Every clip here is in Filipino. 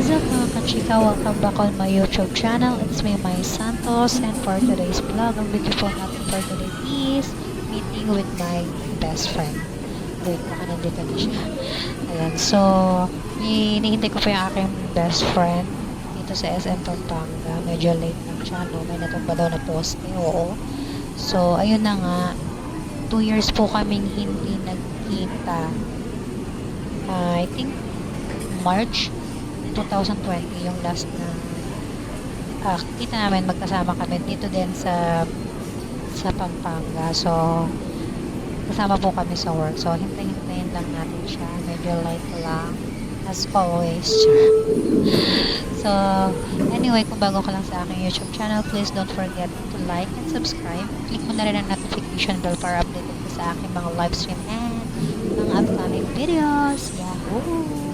What's up mga kachika? Welcome back on my YouTube channel. It's me, Mai Santos, and for today's vlog, ang video po natin for today is meeting with my best friend. Wait, baka nandito na siya. Ayan, so, hinihintay ko po yung aking best friend dito sa SM Pampanga. Medyo late lang siya, no? May natumba daw na post eh, oo. So, ayun na nga, 2 years po kaming hindi nagkita. I think March 2020 yung last na kita namin, magkasama kami dito din sa Pampanga. So kasama po kami sa work, so hintayin lang natin siya. Medyo light lang as always. So anyway, kung bago ka lang sa aking YouTube channel, please don't forget to like and subscribe. Click mo na rin ang notification bell para updated ka sa aking mga live stream and mga upcoming videos. Yahoo!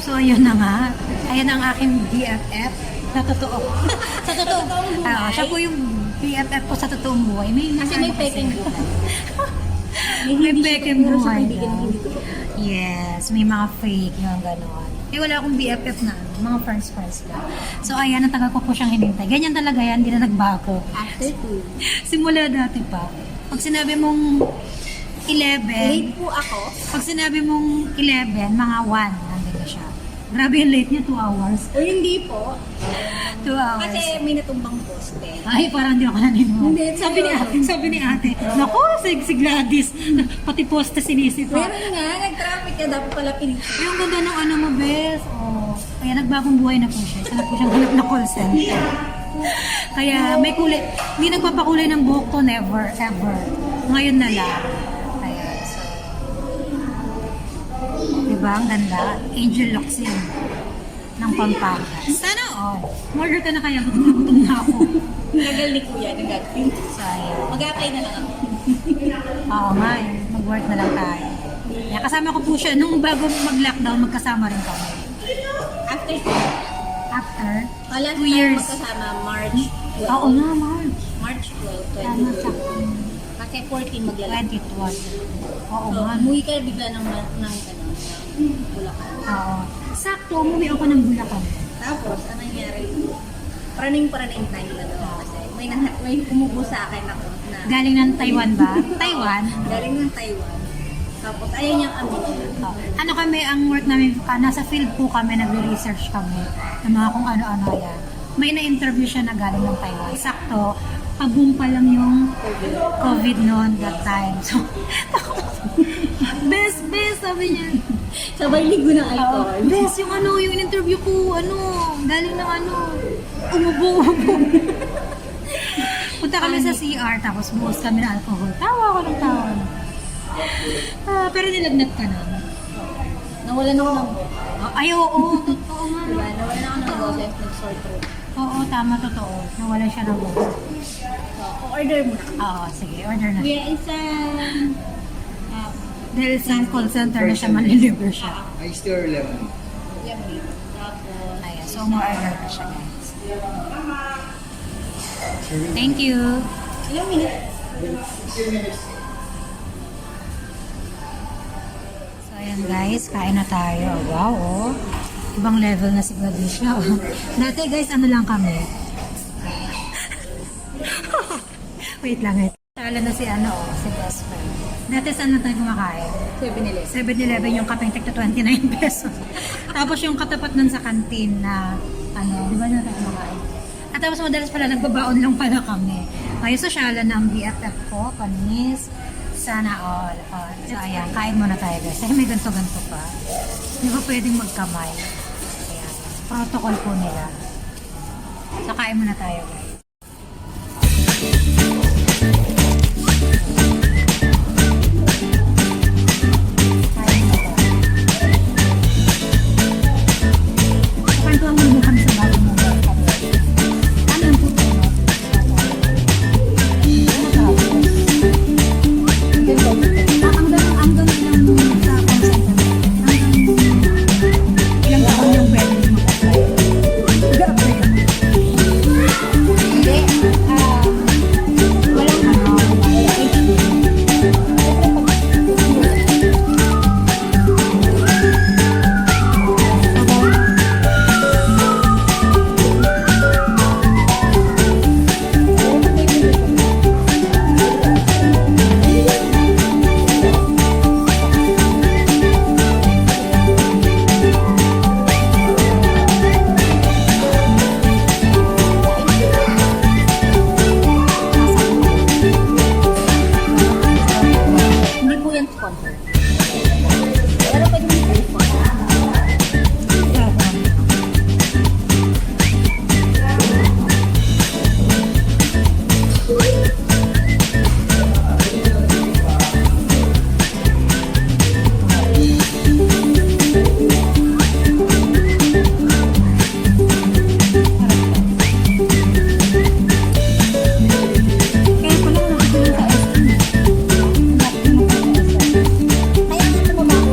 So, ayun na nga. Ayan ang aking BFF na totoo. Sa totoo. Siya po yung BFF ko sa totoong buhay. Kasi may peking buhay. May peking buhay. Yes, may mga fake yung gano'n. Eh, wala akong BFF na. Mga friends lang. So, ayan, ang tagal ko po siyang hinintay. Ganyan talaga yan, hindi na nagbago. After 2. Simula dati pa. Pag sinabi mong 11, Late po ako. pag sinabi mong 11, mga 1, nandun na siya. Grabe yung late niya, 2 hours. O hindi po. 2 hours. Kasi may natumbang poste. Ay, parang hindi ako naniniwala. Hindi, Sabi ni ate, naku, si Gladys, pati poste sinisip pa. Meron nga, nag-traffic ka, dapat pala pinigil. Yung ganda ng ano mo, bes. Oh. Kaya nagbagong buhay na po siya. Sana po siyang hanap na call center. Kaya may kulay, hindi nagpapakulay ng buhok to, never, ever. Ngayon na lang. Kaya, so, diba, ang ganda. Angel locks yun. Ng Pampanga. Sana all. Order ka na kaya, gutom na ako. Nagal ni Kuya, nag-gagawin. So, ayan. Mag-apply na lang ako. Oo nga, mag-work na lang tayo. Kaya kasama ko po siya, nung bago mag-lockdown, magkasama rin kami. After 2. After Last 2 time years. magkasama, March 12. Oo nga, March. March 12, Tama, 22. sakto. Kasi 14 maglalaki. 22. Oo So, nga. umuwi ka bigla ng Bulacan. Oo. Sakto, umuwi ako ng Bulacan. Tapos, ano nangyari? Paraning tayo na daw. Kasi may umubo sa akin ako na Galing ng Taiwan ba? Taiwan? galing ng Taiwan. Tapos, ayaw niyang aminin. Oo. Ano kami, ang work namin, nasa field po kami, nagre-research kami ng mga kung ano-ano yan. May na-interview siya na galing ng Taiwan. Sakto, pag-boom pa lang yung COVID noon that time. So, best, sabi niya. Sabay ligo ng alcohol. Best, yung yung interview ko, galing ng umubo. Punta kami sa CR, tapos buhos kami ng alcohol. Tawa ako ng tawa. Pero nilagnat ka na. Nawalan ako ng Ay, oo, totoo nga. diba? Nawalan ako ng boses, nag-sore throat. Oo, tama, totoo. Nawala siya ng buhos. So, order mo na. Oo, sige, order na. Kuya, isang Dahil sa call center na siya, manliliver siya. I stir lemon. yummy. Tapos, Ayan, so ma-order na siya, guys. Thank you. ilang minutes? 15 minutes. So, ayan guys, kain na tayo. Wow, oh. Ibang level na si Gladysha. Oh. Dati guys, ano lang kami. Wait lang, wait. Tala na si si best friend. Dati saan na tayo kumakain? 7-Eleven. 7-Eleven yung kapeng tigta 29 pesos. Tapos yung katapat nun sa kantin na, di ba na tayo kumakain? At tapos madalas pala, nagbabaon lang pala kami. Ay, sosyalan ng BFF ko, panis, sana all. So, ayan, kain muna tayo guys. Ay, may ganto-ganto pa. Di ba pwedeng magkamay? Ayan, protocol po nila. So, kain muna tayo guys. on her. Pero pwede mo i-phone. Kaya pala nakikita sa SM. Kaya nga tumaba ko.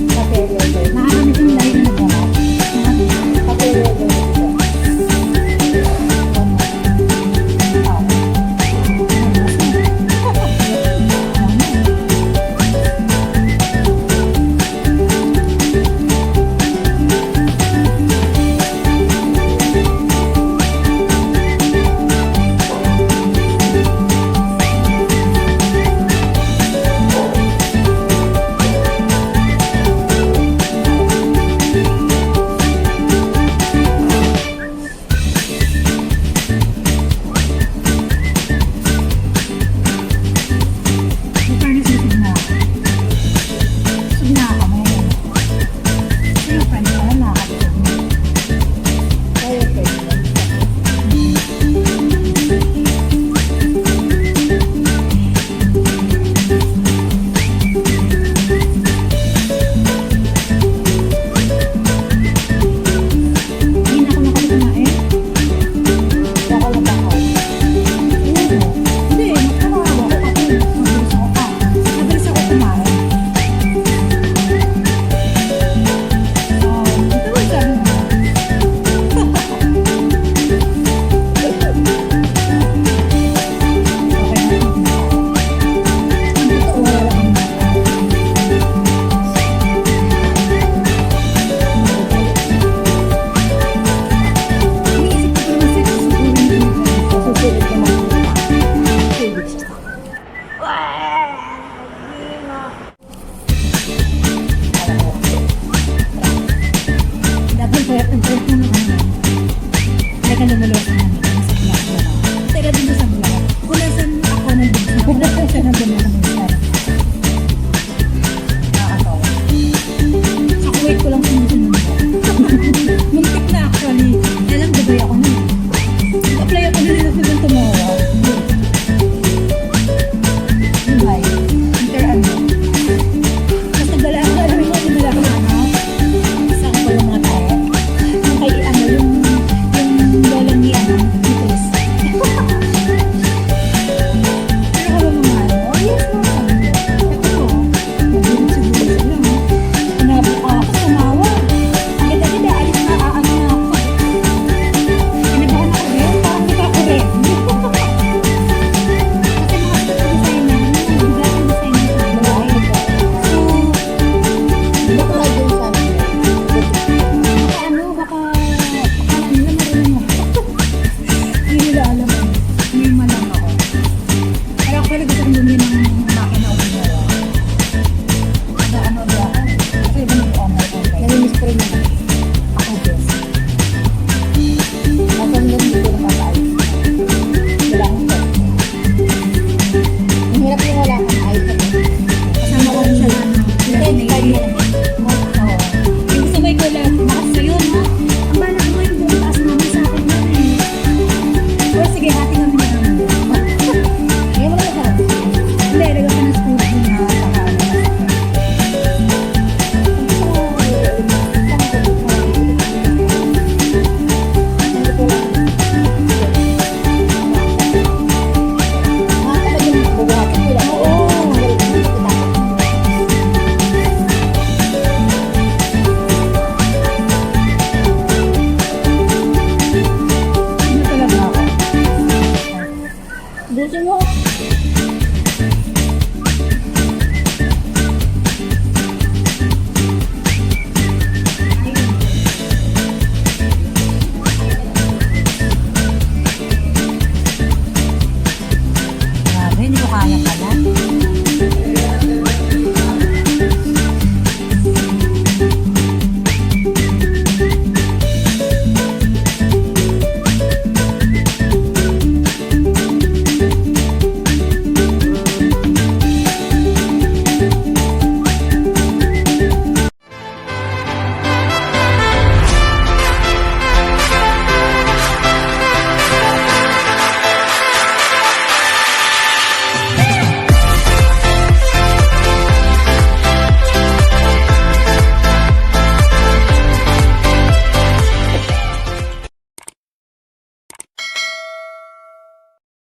Nakakamiss yung lahi na nagkaroon. May fairness na signa. Signa kami. Kasi yung friends ko na nakakatulog mo. Kaya pwede. Hindi na ako nakapagkumain. Baka lang baka. Hindi, magkawawa ko kasi mabilis ako pa. Mabilis ako kumain. Ito lang sabi mo. Okay na. Ang totoo, wala lang iniisip ko pa naman sex siguro hindi ko susunod ko lang. Dapat pwede mo naman. Kaya ka lumulos na.